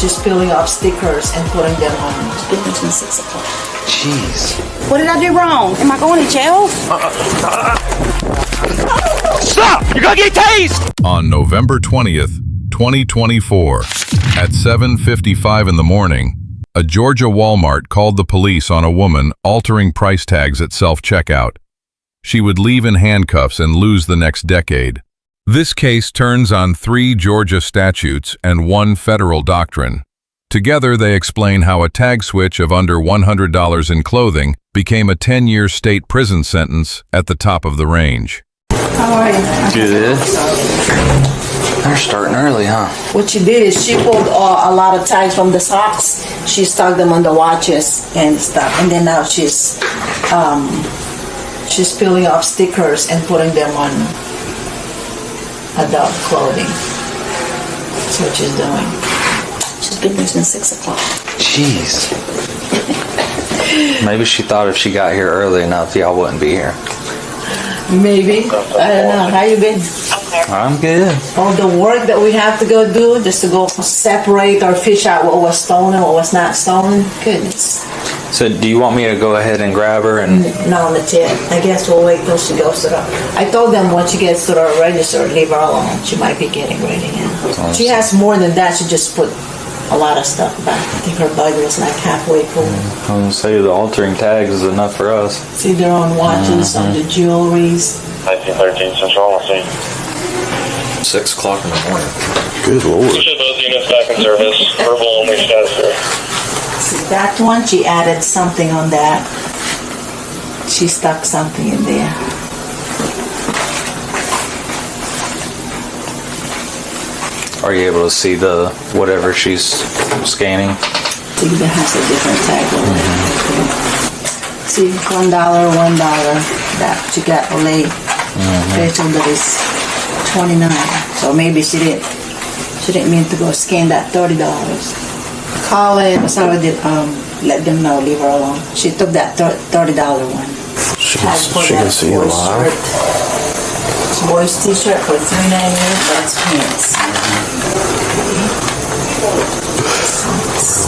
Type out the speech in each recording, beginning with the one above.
She's peeling off stickers and putting them on. Between 6 o'clock. Jeez. What did I do wrong? Am I going to jail? Stop! You're gonna get tased! On November 20th, 2024, at 7:55 in the morning, a Georgia Walmart called the police on a woman altering price tags at self-checkout. She would leave in handcuffs and lose the next decade. This case turns on 3 Georgia statutes and 1 federal doctrine. Together, they explain how a tag switch of under $100 in clothing became a 10-year state prison sentence at the top of the range. How are you? Good. They're starting early, huh? What she did is she pulled a lot of tags from the socks. She stuck them on the watches and stuff. And then now she's peeling off stickers and putting them on adult clothing. That's what she's doing. She's been there since 6 o'clock. Jeez. Maybe she thought if she got here early enough, y'all wouldn't be here. Maybe. I don't know. How you been? I'm good. All the work that we have to go do just to go separate or fish out what was stolen, what was not stolen. Goodness. So do you want me to go ahead and grab her and... No, that's it. I guess we'll wait till she goes to the... I told them once she gets to the register, leave her alone. She might be getting ready now. She has more than that. She just put a lot of stuff back. I think her bag was like halfway full. I was going to say the altering tags is enough for us. See their own watches, on the jewelries. 1913 Central, let's see. 6 o'clock in the morning. Good Lord. Should those units back in service. Verbal only status here. See, that one, she added something on that. She stuck something in there. Are you able to see the whatever she's scanning? See, that has a different tag on it. See, $1, that she got late. They told that it's $29. So maybe she didn't mean to go scan that $30. Call in, sorry, let them know, leave her alone. She took that $30 one. She can see the line. Boys t-shirt for $3.98, that's pants.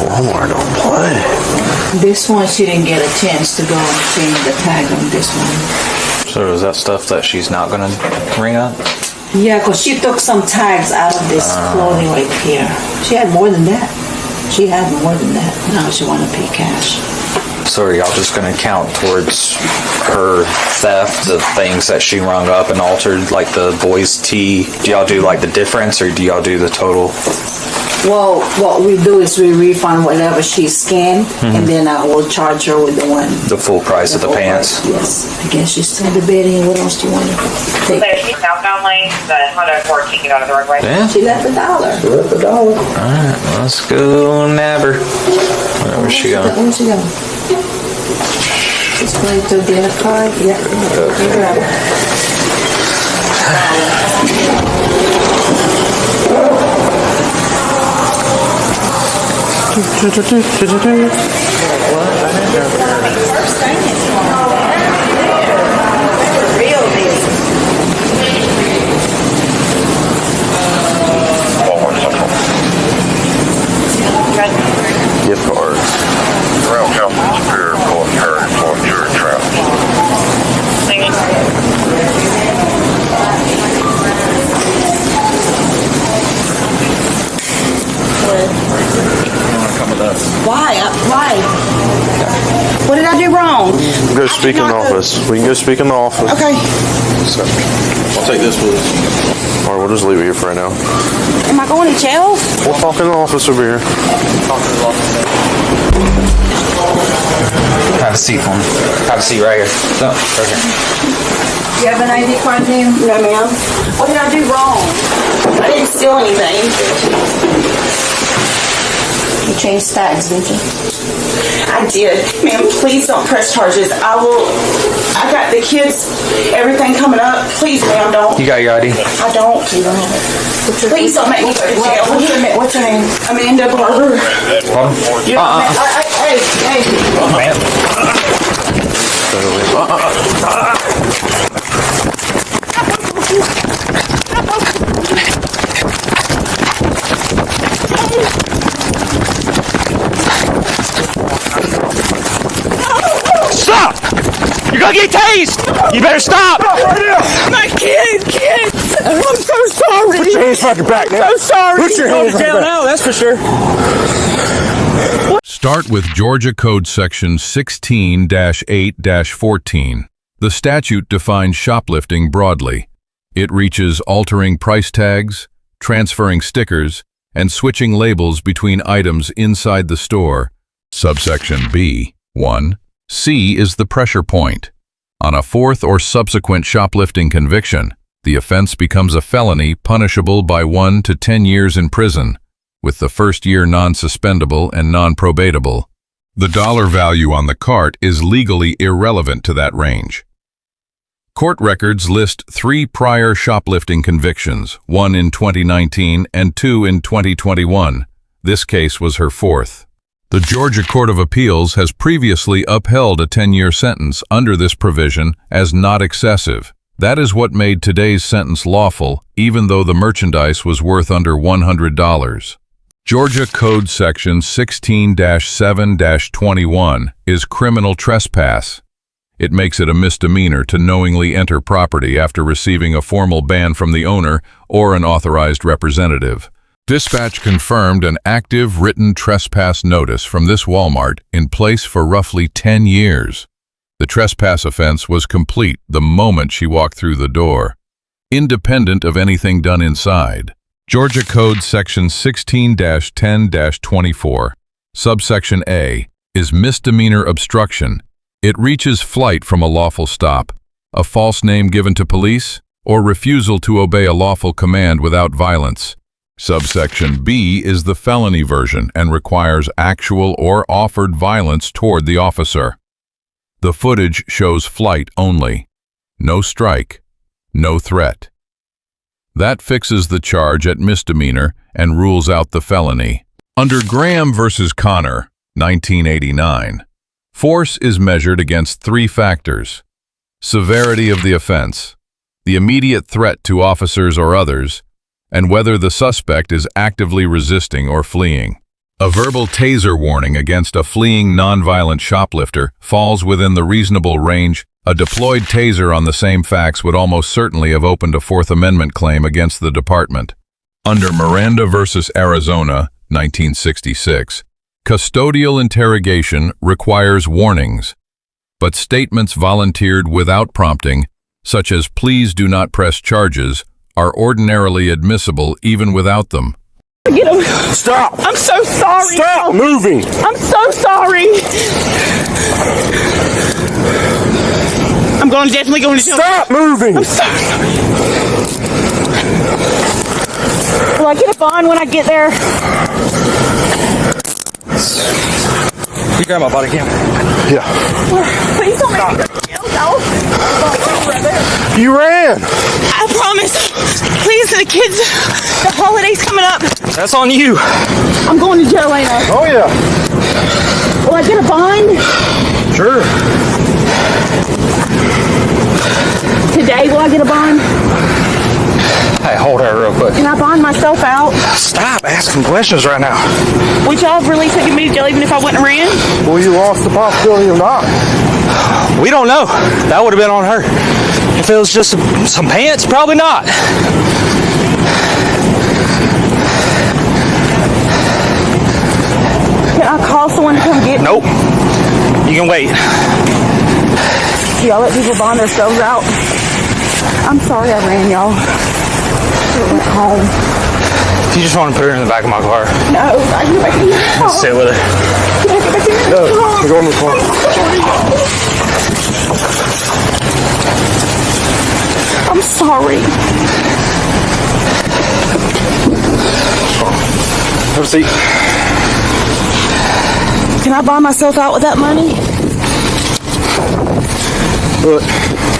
Walmart don't play. This one, she didn't get a chance to go and change the tag on this one. So is that stuff that she's not going to ring up? Yeah, because she took some tags out of this clothing right here. She had more than that. Now she want to pay cash. So are y'all just going to count towards her theft, the things that she rung up and altered, like the boys' tee? Do y'all do like the difference or do y'all do the total? Well, what we do is we refund whatever she scanned, and then I will charge her with the full price of the pants? Yes. I guess she's still debating what else you want to take. So she's southbound lane, the Honda Accord taking out of the roadway. Yeah. She left $1. Alright, let's go nab her. Where's she going? Where's she going? She's going to get a card. Yeah. Okay. Gift cards. Rail Council Superior Court, Harry, for jury trial. Thank you. Why? What did I do wrong? Go speak in the office. We can go speak in the office. Okay. So, I'll take this with us. Alright, we'll just leave it here for right now. Am I going to jail? We'll talk in the office over here. Have a seat for me. Have a seat right here. No, right here. Do you have an ID card, ma'am? No, ma'am. What did I do wrong? I didn't steal anything. You changed tags, didn't you? I did. Ma'am, please don't press charges. I got the kids, everything coming up. Please, ma'am, don't. You got your ID? I don't. Please don't make me go to jail. What's your name? Amanda Barber. Hold on. Hey. gonna get tased! You better stop! My kids! I'm so sorry. Put your hands back your back now. I'm so sorry. Put your hands back your back. now, that's for sure. Start with Georgia Code Section 16-8-14. The statute defines shoplifting broadly. It reaches altering price tags, transferring stickers, and switching labels between items inside the store. Subsection B. 1. C is the pressure point. On a fourth or subsequent shoplifting conviction, the offense becomes a felony punishable by 1 to 10 years in prison, with the first year non-suspendable and non-probatable. The dollar value on the cart is legally irrelevant to that range. Court records list 3 prior shoplifting convictions, 1 in 2019 and 2 in 2021. This case was her 4th. The Georgia Court of Appeals has previously upheld a 10-year sentence under this provision as not excessive. That is what made today's sentence lawful, even though the merchandise was worth under $100. Georgia Code Section 16-7-21 is criminal trespass. It makes it a misdemeanor to knowingly enter property after receiving a formal ban from the owner or an authorized representative. Dispatch confirmed an active written trespass notice from this Walmart in place for roughly 10 years. The trespass offense was complete the moment she walked through the door, independent of anything done inside. Georgia Code Section 16-10-24, subsection A, is misdemeanor obstruction. It reaches flight from a lawful stop, a false name given to police, or refusal to obey a lawful command without violence. Subsection B is the felony version and requires actual or offered violence toward the officer. The footage shows flight only. No strike, no threat. That fixes the charge at misdemeanor and rules out the felony. Under Graham v. Connor, 1989, force is measured against 3 factors: severity of the offense, the immediate threat to officers or others, and whether the suspect is actively resisting or fleeing. A verbal taser warning against a fleeing nonviolent shoplifter falls within the reasonable range. A deployed taser on the same facts would almost certainly have opened a Fourth Amendment claim against the department. Under Miranda v. Arizona, 1966, custodial interrogation requires warnings, but statements volunteered without prompting, such as "please do not press charges," are ordinarily admissible even without them. Get him. Stop! I'm so sorry. Stop moving! I'm so sorry. I'm definitely going to jail. Stop moving! I'm so sorry. Will I get a bond when I get there? You grab my body cam. Yeah. Please don't make me go to jail, no. You ran! I promise. Please, the kids, the holiday's coming up. That's on you. I'm going to jail later. Oh yeah. Will I get a bond? Sure. Today, will I get a bond? Hey, hold her real quick. Can I bond myself out? Stop asking questions right now. Would y'all have really taken me to jail even if I wouldn't have ran? Well, you lost the possibility of not. We don't know. That would have been on her. If it was just some pants, probably not. Can I call someone to come get me? Nope. You can wait. Do y'all let people bond themselves out? I'm sorry I ran, y'all. I went home. If you just want to put her in the back of my car, No, I can get back in your car. sit with her. Can I get back in your car? Go in the car. I'm sorry. Have a seat. Can I buy myself out with that money? Look,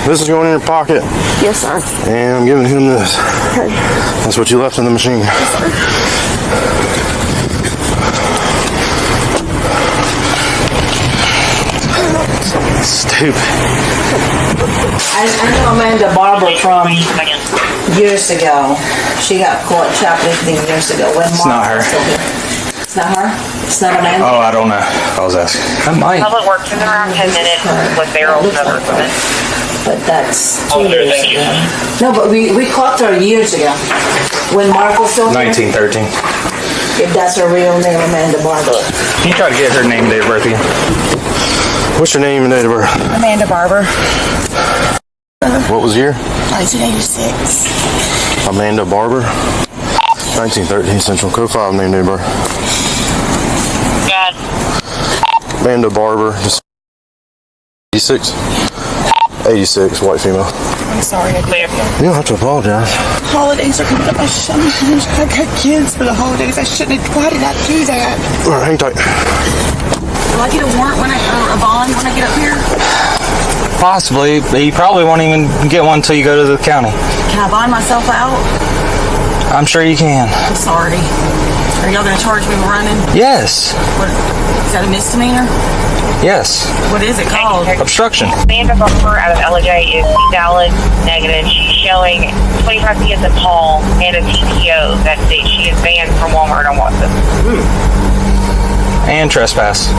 this is going in your pocket, Yes, sir. and I'm giving him this. Okay. That's what you left in the machine. Stupid. I know Amanda Barber from years ago. She got caught shoplifting years ago when It's not her. It's not her? It's not Amanda? Oh, I don't know. I was asking. I might. Public Works in around 10 minutes with barrels and other equipment. But that's Oh, 2 sure, years thank you. ago. No, but we caught her years ago. When Mark was still here. 1913. If that's her real name, Amanda Barber. Can you try to get her name and date of birth again? What's your name and date of birth? Amanda Barber, What was the year? 1986. Amanda Barber. 1913 Central Code 5 name, date of birth. God. Amanda Barber. 86. 86, white female. I'm sorry. Clear. You don't have to apologize. Holidays are coming up. I got kids for the holidays. I shouldn't have. Why did I do that? All right, hang tight. Will I get a warrant when a bond when I get up here? Possibly, but you probably won't even get one until you go to the county. Can I bond myself out? I'm sure you can. I'm sorry. Are y'all gonna charge me with running? Yes. What, is that a misdemeanor? Yes. What is it called? Obstruction. Amanda Barber out of LJ is valid negative. She's showing 25 feet at the pole and a TPO that states she is banned from Walmart on Watson. And trespass. Is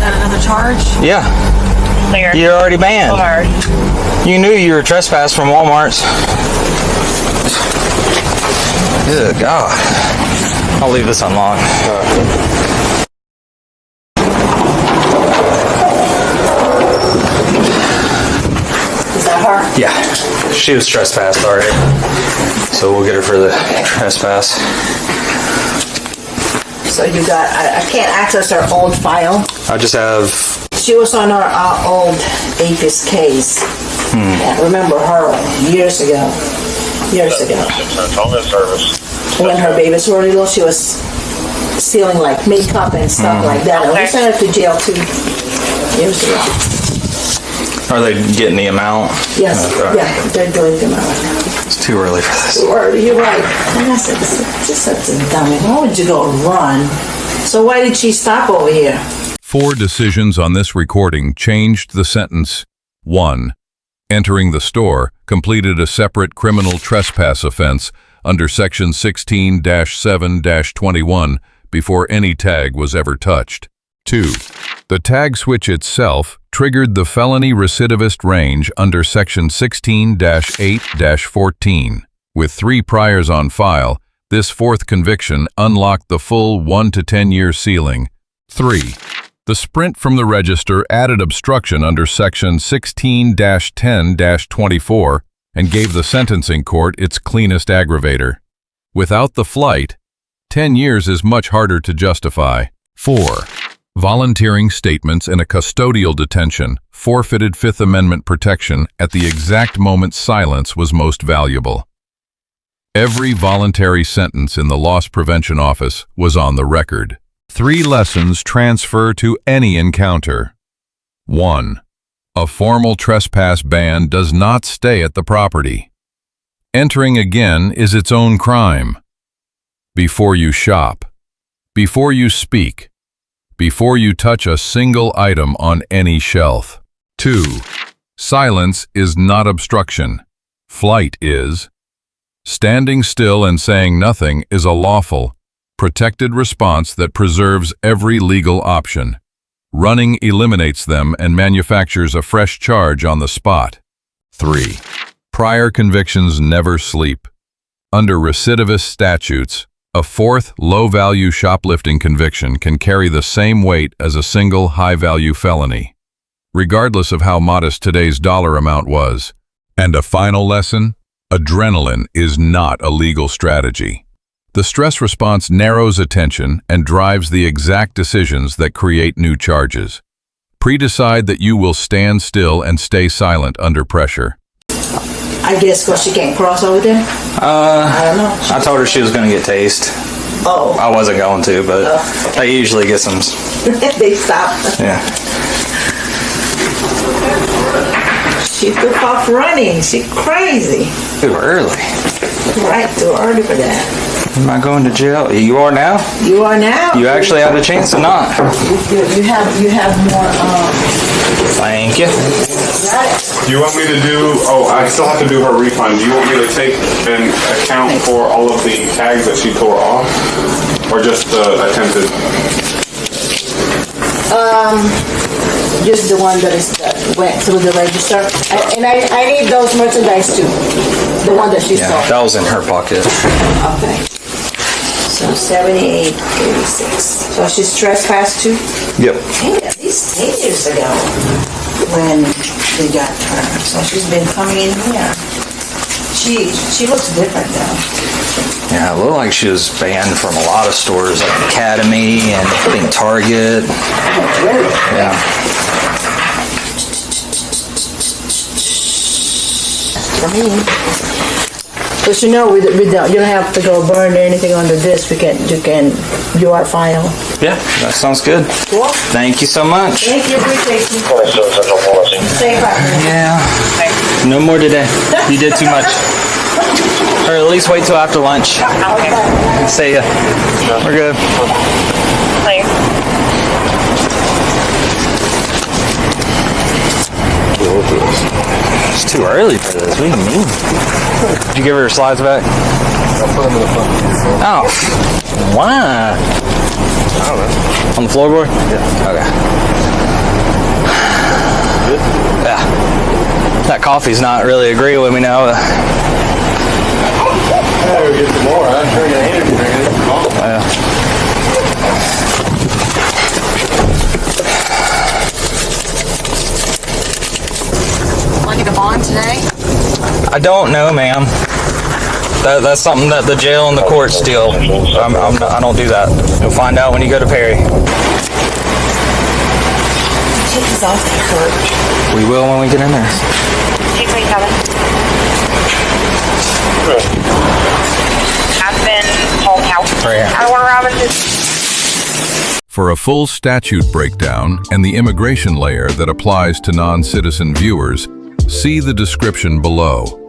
that another charge? Yeah. Clear. You're already banned. Hard. You knew you were trespassed from Walmart's. Good God. I'll leave this unlocked. Is that her? Yeah. She was trespassed already. So we'll get her for the trespass. So you got, I can't access her old file. I just have. She was on our old APIS case. Can't remember her years ago. Phone service. When her babies were little, she was stealing like makeup and stuff like that. And we sent her to jail 2 years ago. Are they getting the amount? Yes, Okay. yeah, they're doing them right now. It's too early for this. You're right. And I said, this is just such a dummy. Why would you go run? So why did she stop over here? 4 decisions on this recording changed the sentence. 1. Entering the store completed a separate criminal trespass offense under Section 16-7-21 before any tag was ever touched. 2. The tag switch itself triggered the felony recidivist range under Section 16-8-14. With 3 priors on file, this 4th conviction unlocked the full 1 to 10 year ceiling. 3. The sprint from the register added obstruction under Section 16-10-24 and gave the sentencing court its cleanest aggravator. Without the flight, 10 years is much harder to justify. 4. Volunteering statements in a custodial detention forfeited Fifth Amendment protection at the exact moment silence was most valuable. Every voluntary sentence in the Loss Prevention Office was on the record. 3 lessons transfer to any encounter. 1. A formal trespass ban does not stay at the property. Entering again is its own crime. Before you shop, before you speak, before you touch a single item on any shelf. 2. Silence is not obstruction. Flight is. Standing still and saying nothing is a lawful, protected response that preserves every legal option. Running eliminates them and manufactures a fresh charge on the spot. 3. Prior convictions never sleep. Under recidivist statutes, a 4th low-value shoplifting conviction can carry the same weight as a single high-value felony, regardless of how modest today's dollar amount was. And a final lesson? Adrenaline is not a legal strategy. The stress response narrows attention and drives the exact decisions that create new charges. Pre-decide that you will stand still and stay silent under pressure. I guess because she can't cross over them? I don't know. I told her she was going to get tased. Oh, I wasn't going to, but they usually get some. they stopped. Yeah. She took off running. She crazy. Too early. Right, too early for that. Am I going to jail? You are now? You are now. You actually had a chance to not. You have more Thank you. Do you want me to do, oh, I still have to do her refund. Do you want me to take an account for all of the tags that she tore off? Or just the attempted? Just the one that went through the register. And I need those merchandise too. The one that she Yeah, saw. that was in her pocket. Okay. So 78.86. So she's trespassed too? Yep. Hey, at least 10 years ago when they got her. So she's been coming in here. She looks different now. Yeah, it looked like she was banned from a lot of stores like Academy and I think Target. Oh, really? Yeah. For me. But you know, we don't, you don't have to go burn anything under this. You are final. Yeah, that sounds good. Cool. Thank you so much. Thank you, appreciate you. Central Policy. Safe out there. Yeah. No more today. You did too much. Or at least wait till after lunch. Okay. See ya. We're good. Clear. It's too early for this. What do you mean? Did you give her her slides back? I'll put them in the front. Oh. Why? I don't know. On the floorboard? Yeah. Okay. Yeah. That coffee's not really agreeing with me now. I'll get some more. I'm sure you're going to drink it. Yeah. Want to go on today? I don't know, ma'am. That's something that the jail and the courts deal. I don't do that. You'll find out when you go to Perry. Take these off the curb. We will when we get in there. 227. Has been called out. Right here. I want to Robinson. For a full statute breakdown and the immigration layer that applies to non-citizen viewers, see the description below.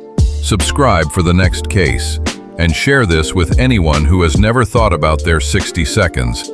Subscribe for the next case, and share this with anyone who has never thought about their 60 seconds